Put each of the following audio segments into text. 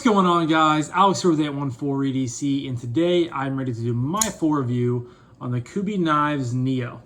going on, guys? Alex here with 814 EDC, and today I'm ready to do my full review on the Kubey Knives Neo.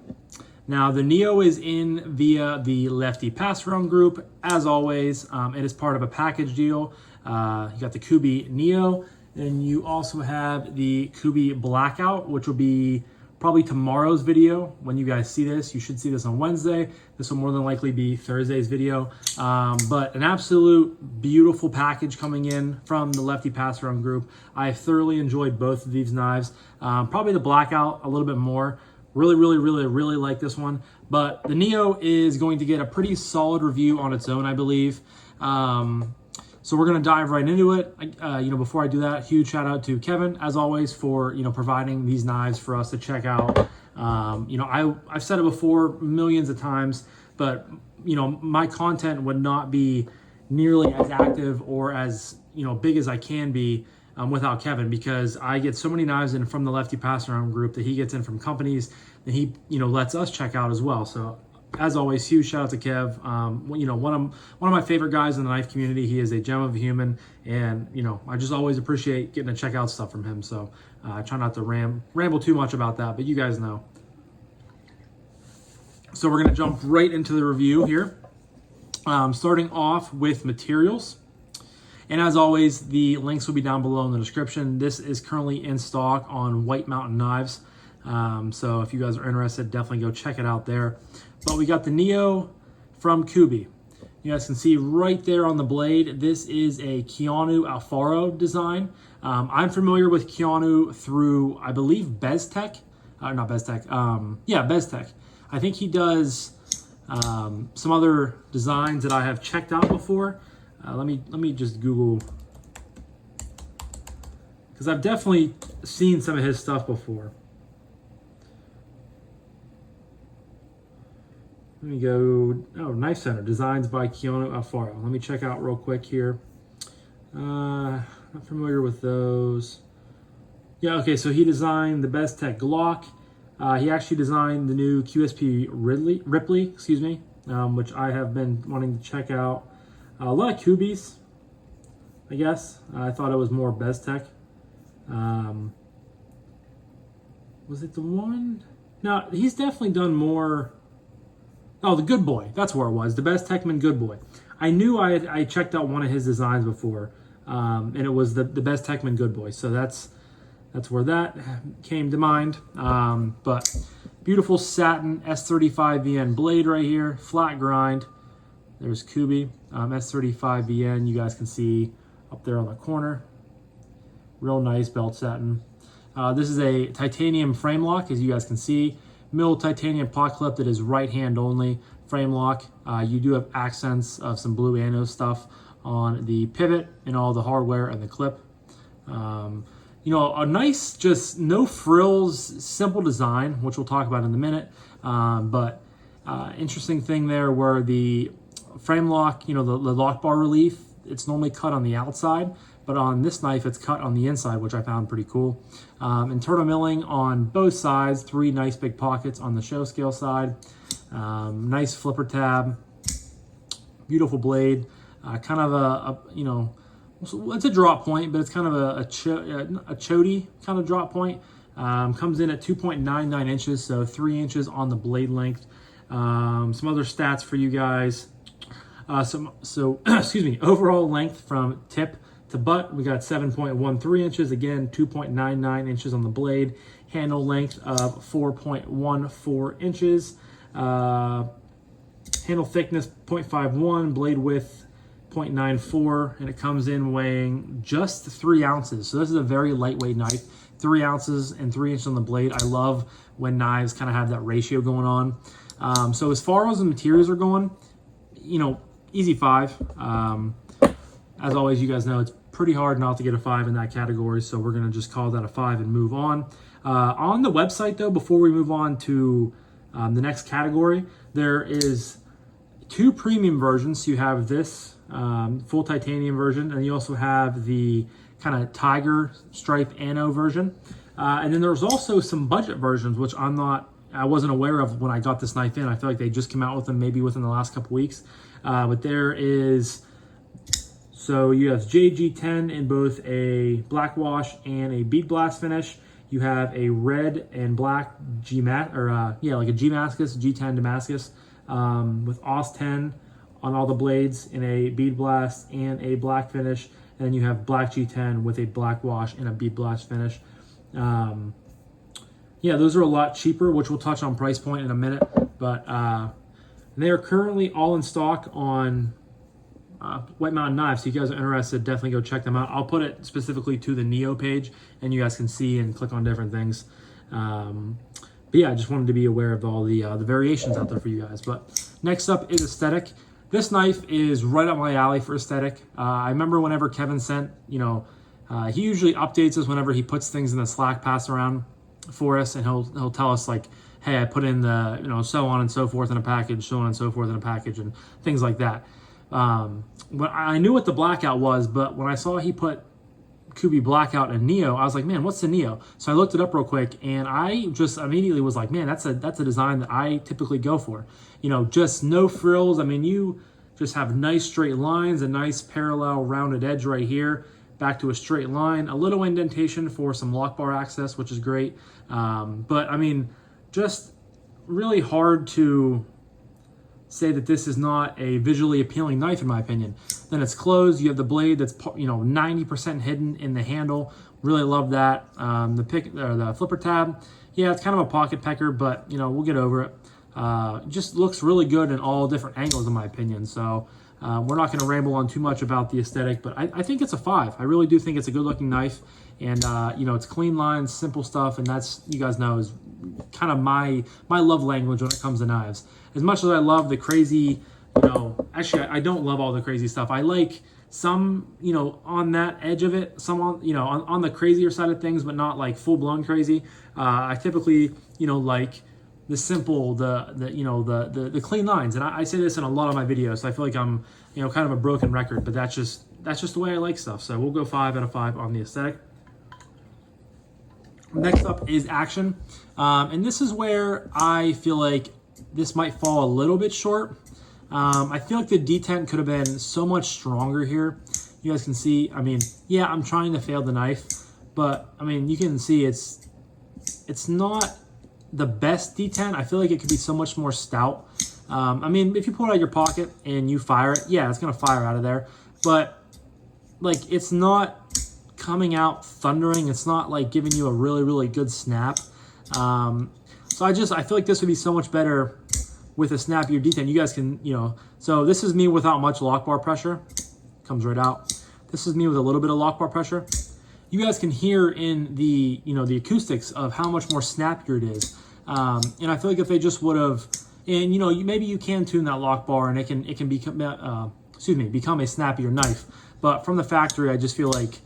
Now, the Neo is in via the Lefty passaround group. As always, it is part of a package deal. You got the Kubey Neo, and you also have the Kubey Blackout, which will be probably tomorrow's video. When you guys see this, you should see this on Wednesday. This will more than likely be Thursday's video. But an absolute beautiful package coming in from the Lefty passaround group. I thoroughly enjoyed both of these knives. Probably the Blackout a little bit more. Really like this one. But the Neo is going to get a pretty solid review on its own, I believe. So we're going to dive right into it. Before I do that, huge shout out to Kevin, as always, for providing these knives for us to check out. I've said it before millions of times, but my content would not be nearly as active or as big as I can be without Kevin, because I get so many knives in from the Lefty passaround group that he gets in from companies that he lets us check out as well. So as always, huge shout out to Kev. One of my favorite guys in the knife community. He is a gem of a human, and I just always appreciate getting to check out stuff from him. So I try not to ramble too much about that, but you guys know. So we're gonna jump right into the review here, starting off with materials. And as always, the links will be down below in the description. This is currently in stock on White Mountain Knives. So if you guys are interested, definitely go check it out there. But we got the Neo from Kubey. You guys can see right there on the blade, this is a Keanu Alfaro design. I'm familiar with Keanu through, I believe, Beztech. Not Beztech. Beztech. I think he does some other designs that I have checked out before. Let me just Google, because I've definitely seen some of his stuff before. Let me go, Knife Center, designs by Keanu Alfaro. Let me check out real quick here. Not familiar with those. Yeah, okay, so he designed the Beztech Glock. He actually designed the new QSP Ripley, which I have been wanting to check out. A lot of Kubeys, I guess. I thought it was more Beztech. Was it the one? No, he's definitely done more. Oh, the Good Boy. That's where it was. The Beztechman Good Boy. I knew I checked out one of his designs before, and it was the Beztechman Good Boy. So that's where that came to mind. But beautiful satin S35VN blade right here, flat grind. There's Kubey S35VN. You guys can see up there on the corner. Real nice belt satin. This is a titanium frame lock, as you guys can see. Milled titanium pot clip that is right hand only frame lock. You do have accents of some blue anno stuff on the pivot and all the hardware and the clip. A nice, just no frills, simple design, which we'll talk about in a minute. But interesting thing there where the frame lock, the lock bar relief, it's normally cut on the outside, but on this knife, it's cut on the inside, which I found pretty cool. Internal milling on both sides, 3 nice big pockets on the show scale side. Nice flipper tab, beautiful blade, kind of it's a drop point, but it's kind of a chody kind of drop point. Comes in at 2.99 inches, so 3 inches on the blade length. Some other stats for you guys. Overall length from tip to butt, we got 7.13 inches, again 2.99 inches on the blade. Handle length of 4.14 inches. Handle thickness 0.51, blade width 0.94, and it comes in weighing just 3 ounces. So this is a very lightweight knife. 3 ounces and 3 inches on the blade. I love when knives kind of have that ratio going on. So as far as the materials are going, easy 5. As always, you guys know it's pretty hard not to get a 5 in that category, so we're going to just call that a 5 and move on. On the website, though, before we move on to the next category, there is 2 premium versions. So you have this full titanium version, and you also have the kind of tiger stripe anno version. And then there's also some budget versions, which I wasn't aware of when I got this knife in. I feel like they just came out with them maybe within the last couple weeks. But there is So you have JG10 in both a black wash and a bead blast finish. You have a red and black like a Damascus, G10 Damascus with AUS 10 on all the blades in a bead blast and a black finish. And then you have black G10 with a black wash and a bead blast finish. Yeah, those are a lot cheaper, which we'll touch on price point in a minute. But they are currently all in stock on White Mountain Knives. So if you guys are interested, definitely go check them out. I'll put it specifically to the Neo page, and you guys can see and click on different things. But yeah, I just wanted to be aware of all the variations out there for you guys. But next up is aesthetic. This knife is right up my alley for aesthetic. I remember whenever Kevin sent, he usually updates us whenever he puts things in the Slack pass around for us, and he'll tell us like, hey, I put in the, so on and so forth in a package, so on and so forth in a package, and things like that. I knew what the blackout was, but when I saw he put Kubey Blackout and Neo, I was like, man, what's the Neo? So I looked it up real quick, and I just immediately was like, man, that's a design that I typically go for. Just no frills. I mean, you just have nice straight lines, a nice parallel rounded edge right here, back to a straight line, a little indentation for some lock bar access, which is great. But I mean, just really hard to say that this is not a visually appealing knife, in my opinion. Then it's closed. You have the blade that's 90% hidden in the handle. Really love that. The flipper tab, yeah, it's kind of a pocket pecker, but we'll get over it. Just looks really good in all different angles, in my opinion. So we're not going to ramble on too much about the aesthetic, but I think it's a 5. I really do think it's a good looking knife, and it's clean lines, simple stuff, and that's, you guys know, is kind of my love language when it comes to knives. As much as I love the crazy, actually I don't love all the crazy stuff. I like some, on that edge of it, some on the crazier side of things, but not like full blown crazy. I typically, like the simple, the clean lines, and I say this in a lot of my videos. So I feel like I'm, kind of a broken record, but that's just the way I like stuff. So we'll go 5 out of 5 on the aesthetic. Next up is action, and this is where I feel like this might fall a little bit short. I feel like the detent could have been so much stronger here. You guys can see, I mean, yeah, I'm trying to fail the knife, but I mean, you can see it's not the best detent. I feel like it could be so much more stout. I mean, if you pull it out of your pocket and you fire it, yeah, it's gonna fire out of there, but like, it's not coming out thundering. It's not like giving you a really, really good snap. So I feel like this would be so much better with a snappier detent. You guys can, so this is me without much lock bar pressure. Comes right out. This is me with a little bit of lock bar pressure. You guys can hear in the, the acoustics of how much more snappier it is. And I feel like if they just would have, and maybe you can tune that lock bar and it can become a snappier knife. But from the factory, I just feel like,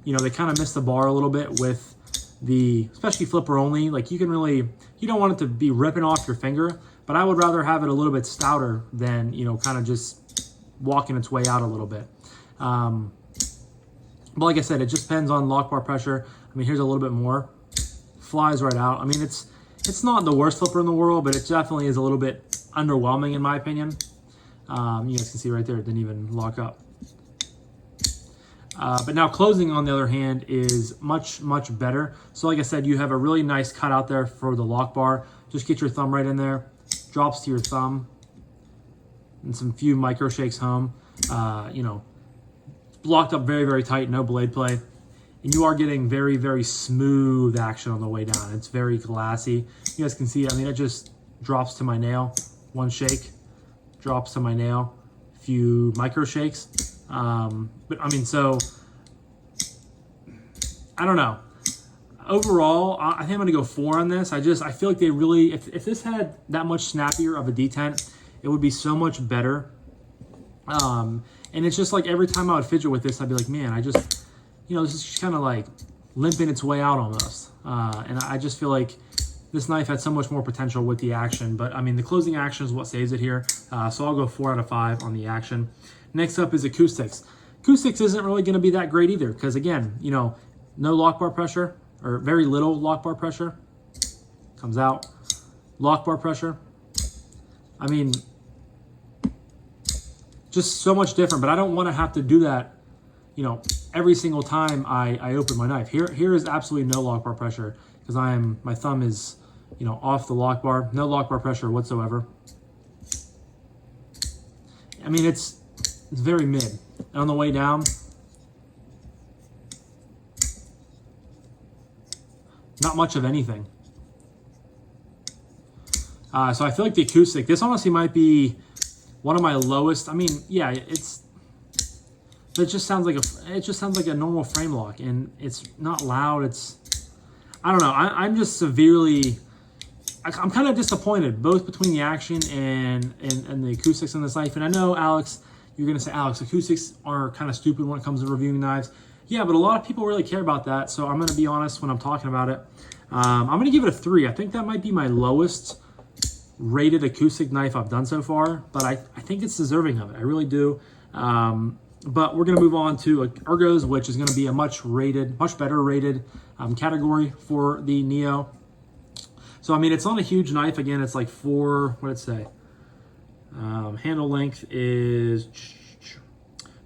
they kind of missed the bar a little bit with the, especially flipper only. Like you don't want it to be ripping off your finger, but I would rather have it a little bit stouter than, kind of just walking its way out a little bit. But like I said, it just depends on lock bar pressure. I mean, here's a little bit more. Flies right out. I mean, it's not the worst flipper in the world, but it definitely is a little bit underwhelming in my opinion. You guys can see right there, it didn't even lock up. But now closing, on the other hand, is much, much better. So like I said, you have a really nice cut out there for the lock bar. Just get your thumb right in there, drops to your thumb, and some few micro shakes home. Blocked up very, very tight, no blade play. And you are getting very, very smooth action on the way down. It's very glassy. You guys can see, I mean, it just drops to my nail. One shake, drops to my nail, few micro shakes. But I mean, so I don't know. Overall, I think I'm gonna go 4 on this. I feel like they really, if this had that much snappier of a detent, it would be so much better. And it's just like every time I would fidget with this, I'd be like, man, this is just kind of like limping its way out almost. And I just feel like this knife had so much more potential with the action, but I mean, the closing action is what saves it here. So I'll go 4 out of 5 on the action. Next up is acoustics. Acoustics isn't really going to be that great either, because again, no lock bar pressure, or very little lock bar pressure. Comes out. Lock bar pressure. I mean, just so much different, but I don't want to have to do that you know, every single time I open my knife. Here is absolutely no lock bar pressure because my thumb is, you know, off the lock bar, no lock bar pressure whatsoever. I mean, it's very mid. And on the way down, not much of anything. So I feel like the acoustic, this honestly might be one of my lowest. I mean, yeah, it just sounds like a normal frame lock, and it's not loud. I don't know. I'm just severely, I'm kind of disappointed both between the action and the acoustics in this knife. And I know, Alex, you're gonna say, Alex, acoustics are kind of stupid when it comes to reviewing knives. Yeah, but a lot of people really care about that. So I'm gonna be honest when I'm talking about it. I'm gonna give it a 3. I think that might be my lowest rated acoustic knife I've done so far, but I think it's deserving of it. I really do. But we're going to move on to Ergos, which is going to be a much better rated category for the Neo. So, I mean, it's not a huge knife. Again, it's like what did it say? Handle length is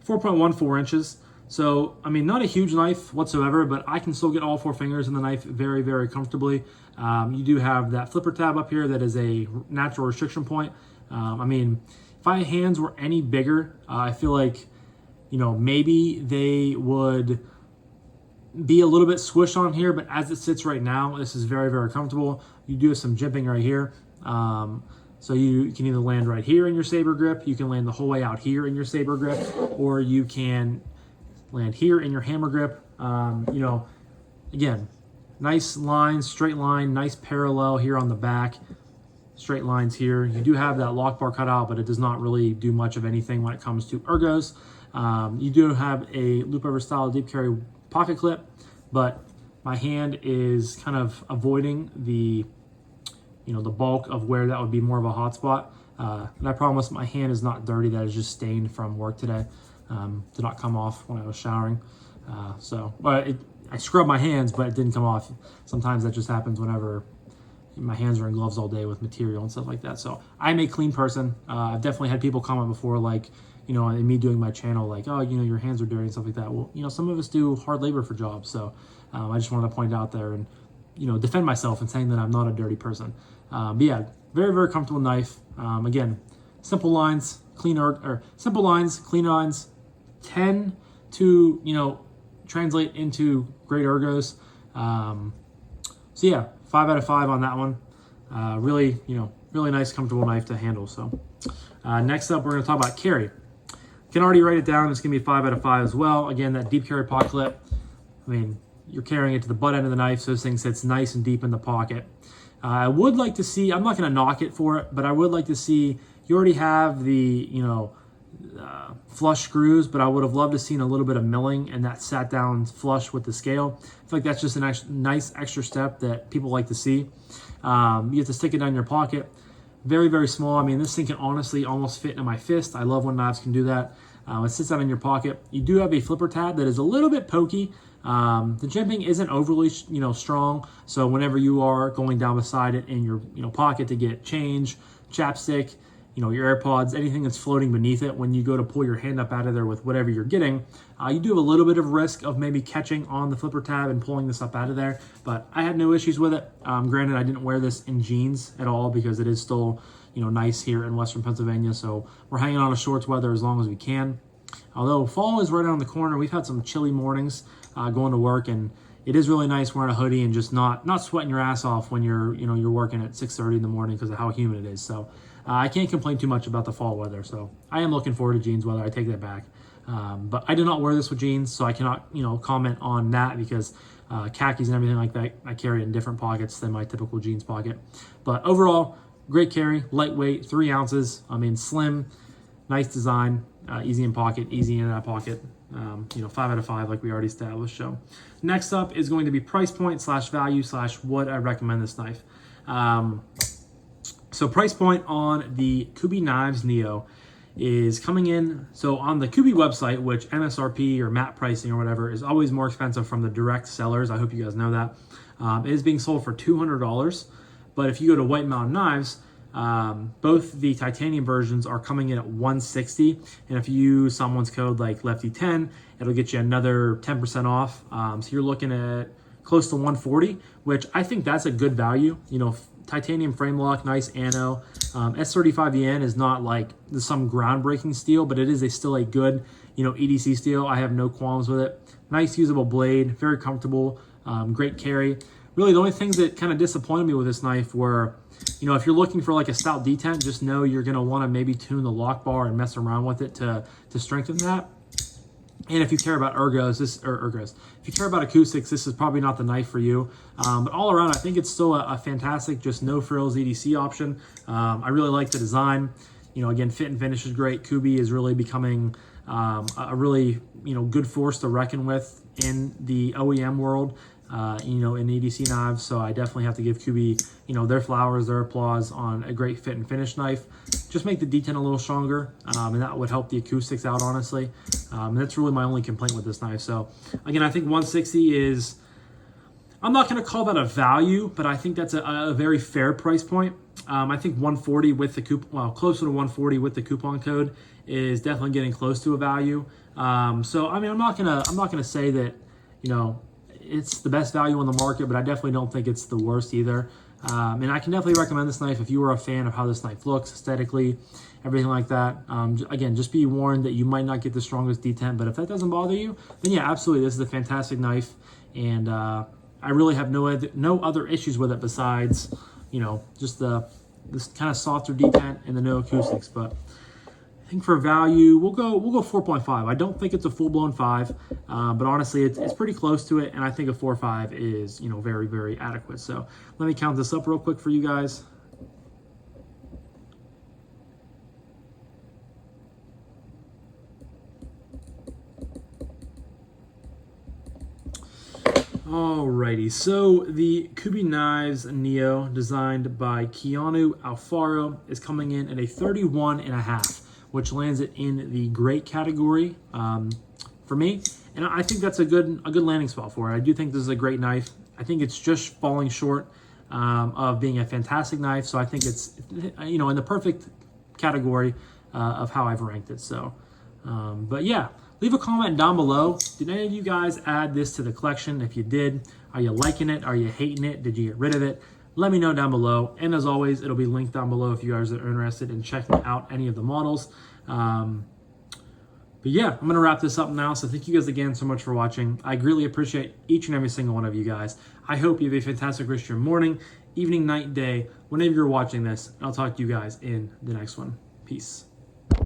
4.14 inches. So, I mean, not a huge knife whatsoever, but I can still get all 4 fingers in the knife very, very comfortably. You do have that flipper tab up here that is a natural restriction point. I mean, if my hands were any bigger, I feel like, you know, maybe they would be a little bit squished on here, but as it sits right now, this is very, very comfortable. You do have some jimping right here. So you can either land right here in your saber grip, you can land the whole way out here in your saber grip, or you can land here in your hammer grip. You know, again, nice line, straight line, nice parallel here on the back, straight lines here. You do have that lock bar cut out, but it does not really do much of anything when it comes to Ergos. You do have a loop over style deep carry pocket clip, but my hand is kind of avoiding the, you know, the bulk of where that would be more of a hot spot. And I promise my hand is not dirty. That is just stained from work today. Did not come off when I was showering. I scrubbed my hands, but it didn't come off. Sometimes that just happens whenever my hands are in gloves all day with material and stuff like that. So I'm a clean person. I've definitely had people comment before, like, you know, in me doing my channel, like, oh, you know, your hands are dirty and stuff like that. Well, you know, some of us do hard labor for jobs. So I just wanted to point out there and, you know, defend myself and saying that I'm not a dirty person. But yeah, very, very comfortable knife. Again, simple lines, clean lines, tend to, you know, translate into great ergos. So yeah, 5 out of 5 on that one. Really, you know, really nice, comfortable knife to handle. So next up, we're going to talk about carry. Can already write it down. It's going to be 5 out of 5 as well. Again, that deep carry pocket clip. I mean, you're carrying it to the butt end of the knife, so this thing sits nice and deep in the pocket. I would like to see, I'm not going to knock it for it, but I would like to see, you already have the, you know, flush screws, but I would have loved to seen a little bit of milling and that sat down flush with the scale. I feel like that's just a nice extra step that people like to see. You have to stick it down your pocket. Very, very small. I mean, this thing can honestly almost fit in my fist. I love when knives can do that. It sits out in your pocket. You do have a flipper tab that is a little bit pokey. The jimping isn't overly, you know, strong. So whenever you are going down beside it in your, you know, pocket to get change, chapstick, you know, your AirPods, anything that's floating beneath it, when you go to pull your hand up out of there with whatever you're getting, you do have a little bit of risk of maybe catching on the flipper tab and pulling this up out of there. But I had no issues with it. Granted, I didn't wear this in jeans at all because it is still, you know, nice here in Western Pennsylvania. So we're hanging on to shorts weather as long as we can. Although fall is right around the corner, we've had some chilly mornings going to work, and it is really nice wearing a hoodie and just not sweating your ass off when you're working at 6:30 in the morning because of how humid it is. So I can't complain too much about the fall weather. So I am looking forward to jeans weather. I take that back. But I do not wear this with jeans, so I cannot, you know, comment on that because khakis and everything like that, I carry it in different pockets than my typical jeans pocket. But overall, great carry, lightweight, 3 ounces. I mean, slim, nice design, easy in pocket, easy in that pocket. You know, 5 out of 5 like we already established. So next up is going to be price point / value / what I recommend this knife. So price point on the Kubey Knives Neo is coming in. So on the Kubey website, which MSRP or MAP pricing or whatever is always more expensive from the direct sellers. I hope you guys know that. It is being sold for $200. But if you go to White Mountain Knives, Both the titanium versions are coming in at $160, and if you use someone's code like Lefty10, it'll get you another 10% off. So you're looking at close to $140, which I think that's a good value. You know, titanium frame lock, nice ano. S35EN is not like some groundbreaking steel, but it is still a good, you know, EDC steel. I have no qualms with it. Nice usable blade, very comfortable, great carry. Really, the only things that kind of disappointed me with this knife were, you know, if you're looking for like a stout detent, just know you're going to want to maybe tune the lock bar and mess around with it to strengthen that. And if you care about if you care about acoustics, this is probably not the knife for you. But all around, I think it's still a fantastic, just no frills EDC option. I really like the design. You know, again, fit and finish is great. Kubey is really becoming a really, you know, good force to reckon with in the OEM world. You know, in EDC knives. So I definitely have to give Kubey, you know, their flowers, their applause on a great fit and finish knife. Just make the detent a little stronger, and that would help the acoustics out, honestly. And that's really my only complaint with this knife. So again, I think 160 is, I'm not going to call that a value, but I think that's a very fair price point. I think 140 with the closer to 140 with the coupon code is definitely getting close to a value. So I mean, I'm not gonna say that, you know, it's the best value on the market, but I definitely don't think it's the worst either. And I can definitely recommend this knife if you are a fan of how this knife looks aesthetically, everything like that. Again, just be warned that you might not get the strongest detent, but if that doesn't bother you, then yeah, absolutely, this is a fantastic knife. And I really have no other issues with it besides, you know, just this kind of softer detent and the no acoustics. But I think for value, we'll go 4.5. I don't think it's a full-blown 5, but honestly, it's pretty close to it, and I think a 4.5 is, you know, very, very adequate. So let me count this up real quick for you guys. Alrighty, so the Kubey Knives Neo, designed by Keanu Alfaro, is coming in at a 31.5. which lands it in the great category for me. And I think that's a good landing spot for it. I do think this is a great knife. I think it's just falling short of being a fantastic knife. So I think it's, you know, in the perfect category of how I've ranked it. So, but yeah, leave a comment down below. Did any of you guys add this to the collection? If you did, are you liking it? Are you hating it? Did you get rid of it? Let me know down below. And as always, it'll be linked down below if you guys are interested in checking out any of the models. But yeah, I'm going to wrap this up now. So thank you guys again so much for watching. I greatly appreciate each and every single one of you guys. I hope you have a fantastic rest of your morning, evening, night, day, whenever you're watching this. I'll talk to you guys in the next one. Peace.